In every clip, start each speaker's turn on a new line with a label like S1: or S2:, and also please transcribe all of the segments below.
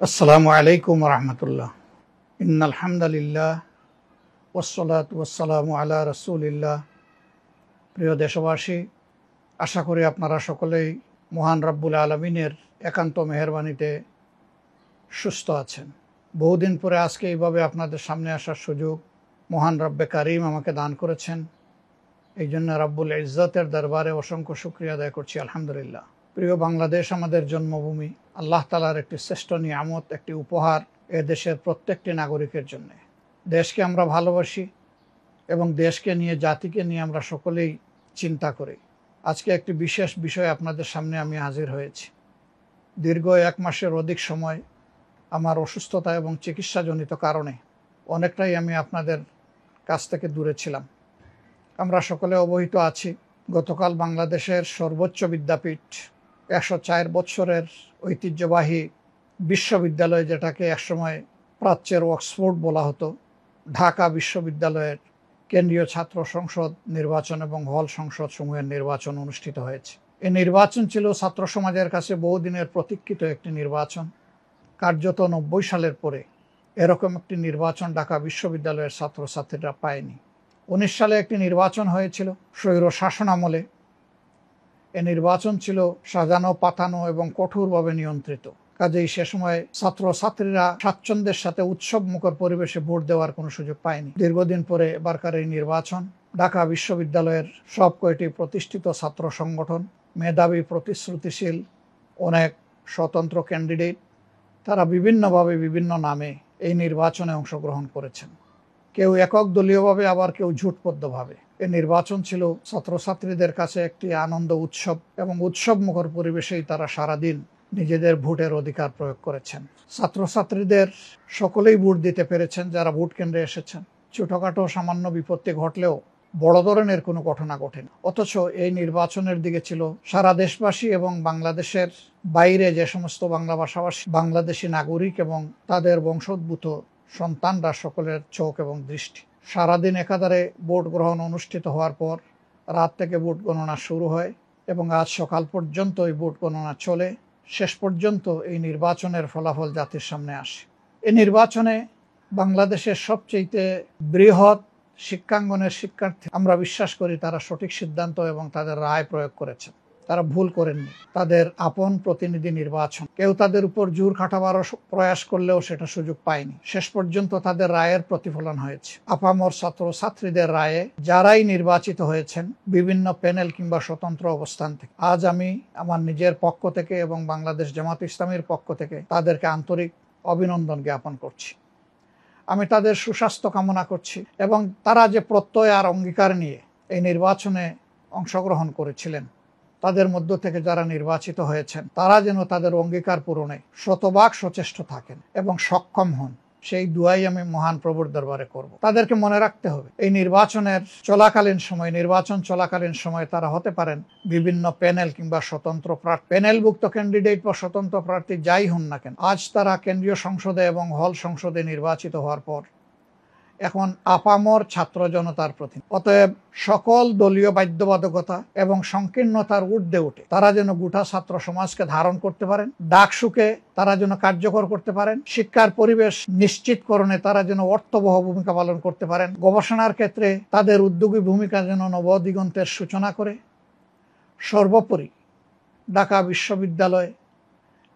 S1: আসসালামু আলাইকুম রহমতুল্লাহ। ইন্নাল হামদুলিল্লাহ ওয়াসসালাতু ওয়াসসালামু আলা রাসূলিল্লাহ। প্রিয় দেশবাসী, আশা করি আপনারা সকলেই মহান রব্বুল আলমিনের একান্ত মেহেরবানিতে সুস্থ আছেন। বহুদিন পরে আজকে এইভাবে আপনাদের সামনে আসার সুযোগ মহান রব্বে কারিম আমাকে দান করেছেন। এই জন্য রব্বুল ইজ্জতের দরবারে অসংখ্য শুকরিয়া আদায় করছি, আলহামদুলিল্লাহ। প্রিয় বাংলাদেশ আমাদের জন্মভূমি, আল্লাহ তাআলার একটি শ্রেষ্ঠ নিয়ামত, একটি উপহার এ দেশের প্রত্যেকটি নাগরিকের জন্য। দেশকে আমরা ভালোবাসি এবং দেশকে নিয়ে, জাতিকে নিয়ে আমরা সকলেই চিন্তা করি। আজকে একটি বিশেষ বিষয় আপনাদের সামনে আমি হাজির হয়েছি। দীর্ঘ 1 মাসের অধিক সময় আমার অসুস্থতা এবং চিকিৎসাজনিত কারণে অনেকটাই আমি আপনাদের কাছ থেকে দূরে ছিলাম। আমরা সকলে অবহিত আছি, গতকাল বাংলাদেশের সর্বোচ্চ বিদ্যাপীঠ, 104 বছরের ঐতিহ্যবাহী বিশ্ববিদ্যালয়, যেটাকে একসময় প্রাচ্যের অক্সফোর্ড বলা হতো, ঢাকা বিশ্ববিদ্যালয়ের কেন্দ্রীয় ছাত্র সংসদ নির্বাচন এবং হল সংসদ সমূহের নির্বাচন অনুষ্ঠিত হয়েছে। এই নির্বাচন ছিল ছাত্র সমাজের কাছে বহুদিনের প্রতীক্ষিত একটি নির্বাচন। কার্যত 90 সালের পরে এরকম একটি নির্বাচন ঢাকা বিশ্ববিদ্যালয়ের ছাত্রছাত্রীরা পায়নি। 19 সালে একটি নির্বাচন হয়েছিল স্বৈর শাসন আমলে। এ নির্বাচন ছিল সাজানো, পাতানো এবং কঠোরভাবে নিয়ন্ত্রিত। কাজেই সে সময় ছাত্রছাত্রীরা স্বাচ্ছন্দ্যের সাথে উৎসব মুখর পরিবেশে ভোট দেওয়ার কোনো সুযোগ পায়নি। দীর্ঘদিন পরে এবারকার এই নির্বাচন, ঢাকা বিশ্ববিদ্যালয়ের সব কয়টি প্রতিষ্ঠিত ছাত্র সংগঠন, মেধাবী, প্রতিশ্রুতিশীল অনেক স্বতন্ত্র ক্যান্ডিডেট, তারা বিভিন্নভাবে বিভিন্ন নামে এই নির্বাচনে অংশগ্রহণ করেছেন। কেউ একক দলীয়ভাবে, আবার কেউ জোটবদ্ধভাবে। এই নির্বাচন ছিল ছাত্রছাত্রীদের কাছে একটি আনন্দ উৎসব এবং উৎসব মুখর পরিবেশেই তারা সারাদিন নিজেদের ভোটের অধিকার প্রয়োগ করেছেন। ছাত্রছাত্রীদের সকলেই ভোট দিতে পেরেছেন যারা ভোট কেন্দ্রে এসেছেন। ছোটখাটো সামান্য বিপত্তি ঘটলেও বড় ধরনের কোনো ঘটনা ঘটেনি। অথচ এই নির্বাচনের দিকে ছিল সারা দেশবাসী এবং বাংলাদেশের বাইরে যে সমস্ত বাংলা ভাষাভাষী বাংলাদেশি নাগরিক এবং তাদের বংশোদ্ভূত সন্তানরা, সকলের চোখ এবং দৃষ্টি। সারাদিন একাধারে ভোট গ্রহণ অনুষ্ঠিত হওয়ার পর রাত থেকে ভোট গণনা শুরু হয় এবং আজ সকাল পর্যন্ত এই ভোট গণনা চলে। শেষ পর্যন্ত এই নির্বাচনের ফলাফল জাতির সামনে আসে। এই নির্বাচনে বাংলাদেশের সবচেয়ে বৃহৎ শিক্ষাঙ্গনের শিক্ষার্থী, আমরা বিশ্বাস করি তারা সঠিক সিদ্ধান্ত এবং তাদের রায় প্রয়োগ করেছেন। তারা ভুল করেননি। তাদের আপন প্রতিনিধি নির্বাচন। কেউ তাদের উপর জোর খাটাবার প্রয়াস করলেও সেটা সুযোগ পায়নি। শেষ পর্যন্ত তাদের রায়ের প্রতিফলন হয়েছে। আপামর ছাত্র ছাত্রীদের রায়ে যারাই নির্বাচিত হয়েছেন বিভিন্ন প্যানেল কিংবা স্বতন্ত্র অবস্থান থেকে, আজ আমি আমার নিজের পক্ষ থেকে এবং বাংলাদেশ জামাত ইসলামীর পক্ষ থেকে তাদেরকে আন্তরিক অভিনন্দন জ্ঞাপন করছি। আমি তাদের সুস্বাস্থ্য কামনা করছি এবং তারা যে প্রত্যয় আর অঙ্গীকার নিয়ে এই নির্বাচনে অংশগ্রহণ করেছিলেন, তাদের মধ্য থেকে যারা নির্বাচিত হয়েছেন তারা যেন তাদের অঙ্গীকার পূরণে শতভাগ সচেষ্ট থাকেন এবং সক্ষম হন, সেই দুয়াই আমি মহান প্রভুর দরবারে করব। তাদেরকে মনে রাখতে হবে, এই নির্বাচন চলাকালীন সময় তারা হতে পারেন বিভিন্ন প্যানেল কিংবা স্বতন্ত্র প্রার্থী, প্যানেলভুক্ত ক্যান্ডিডেট বা স্বতন্ত্র প্রার্থী যাই হন না কেন, আজ তারা কেন্দ্রীয় সংসদে এবং হল সংসদে নির্বাচিত হওয়ার পর এখন আপামর ছাত্র জনতার প্রতি। অতএব সকল দলীয় বাধ্যবাধকতা এবং সংকীর্ণতার ঊর্ধ্বে উঠে তারা যেন গোটা ছাত্র সমাজকে ধারণ করতে পারেন, ডাকসুকে তারা যেন কার্যকর করতে পারেন, শিক্ষার পরিবেশ নিশ্চিতকরণে তারা যেন অর্থবহ ভূমিকা পালন করতে পারেন, গবেষণার ক্ষেত্রে তাদের উদ্যোগী ভূমিকা যেন নবদিগন্তের সূচনা করে, সর্বোপরি ঢাকা বিশ্ববিদ্যালয়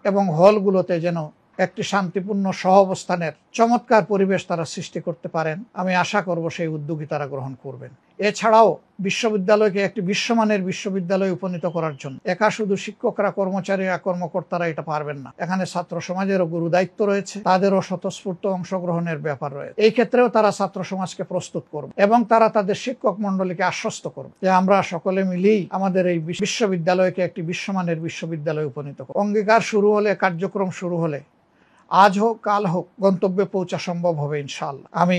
S1: এবং হলগুলোতে যেন একটি শান্তিপূর্ণ সহাবস্থানের চমৎকার পরিবেশ তারা সৃষ্টি করতে পারেন। আমি আশা করব সেই উদ্যোগই তারা গ্রহণ করবেন। এছাড়াও বিশ্ববিদ্যালয়কে একটি বিশ্বমানের বিশ্ববিদ্যালয়ে উপনীত করার জন্য একা শুধু শিক্ষকরা, কর্মচারীরা, কর্মকর্তারা এটা পারবেন না। এখানে ছাত্র সমাজেরও গুরু দায়িত্ব রয়েছে, তাদেরও স্বতঃস্ফূর্ত অংশগ্রহণের ব্যাপার রয়েছে। এই ক্ষেত্রেও তারা ছাত্র সমাজকে প্রস্তুত করবে এবং তারা তাদের শিক্ষক মন্ডলীকে আশ্বস্ত করবে যে আমরা সকলে মিলেই আমাদের এই বিশ্ববিদ্যালয়কে একটি বিশ্বমানের বিশ্ববিদ্যালয়ে উপনীত করব। অঙ্গীকার শুরু হলে, কার্যক্রম শুরু হলে, আজ হোক কাল হোক, গন্তব্যে পৌঁছা সম্ভব হবে ইনশাআল্লাহ। আমি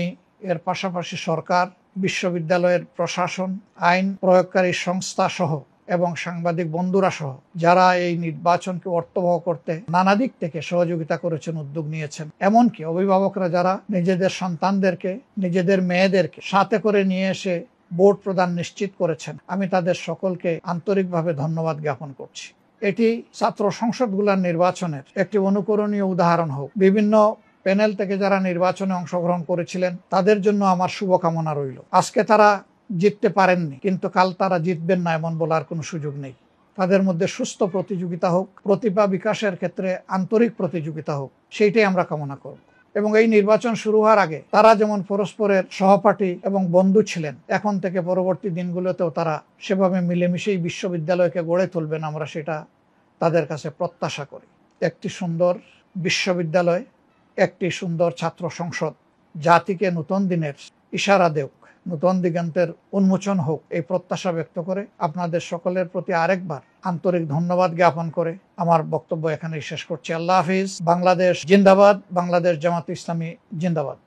S1: এর পাশাপাশি সরকার, বিশ্ববিদ্যালয়ের প্রশাসন, আইন প্রয়োগকারী সংস্থা সহ এবং সাংবাদিক বন্ধুরা সহ যারা এই নির্বাচনকে অর্থবহ করতে নানা দিক থেকে সহযোগিতা করেছেন, উদ্যোগ নিয়েছেন, এমনকি অভিভাবকরা যারা নিজেদের সন্তানদেরকে, নিজেদের মেয়েদেরকে সাথে করে নিয়ে এসে ভোট প্রদান নিশ্চিত করেছেন, আমি তাদের সকলকে আন্তরিকভাবে ধন্যবাদ জ্ঞাপন করছি। এটি ছাত্র সংসদগুলোর নির্বাচনের একটি অনুকরণীয় উদাহরণ হোক। বিভিন্ন প্যানেল থেকে যারা নির্বাচনে অংশগ্রহণ করেছিলেন তাদের জন্য আমার শুভকামনা রইল। আজকে তারা জিততে পারেননি, কিন্তু কাল তারা জিতবেন না এমন বলার কোনো সুযোগ নেই। তাদের মধ্যে সুস্থ প্রতিযোগিতা হোক, প্রতিভা বিকাশের ক্ষেত্রে আন্তরিক প্রতিযোগিতা হোক, সেইটাই আমরা কামনা করব। এবং এই নির্বাচন শুরু হওয়ার আগে তারা যেমন পরস্পরের সহপাঠী এবং বন্ধু ছিলেন, এখন থেকে পরবর্তী দিনগুলোতেও তারা সেভাবে মিলেমিশেই বিশ্ববিদ্যালয়কে গড়ে তুলবেন, আমরা সেটা তাদের কাছে প্রত্যাশা করি। একটি সুন্দর বিশ্ববিদ্যালয়, একটি সুন্দর ছাত্র সংসদ জাতিকে নতুন দিনের ইশারা দেওক, নতুন দিগন্তের উন্মোচন হোক, এই প্রত্যাশা ব্যক্ত করে আপনাদের সকলের প্রতি আরেকবার আন্তরিক ধন্যবাদ জ্ঞাপন করে আমার বক্তব্য এখানেই শেষ করছি। আল্লাহ হাফিজ। বাংলাদেশ জিন্দাবাদ। বাংলাদেশ জামাত ইসলামী জিন্দাবাদ।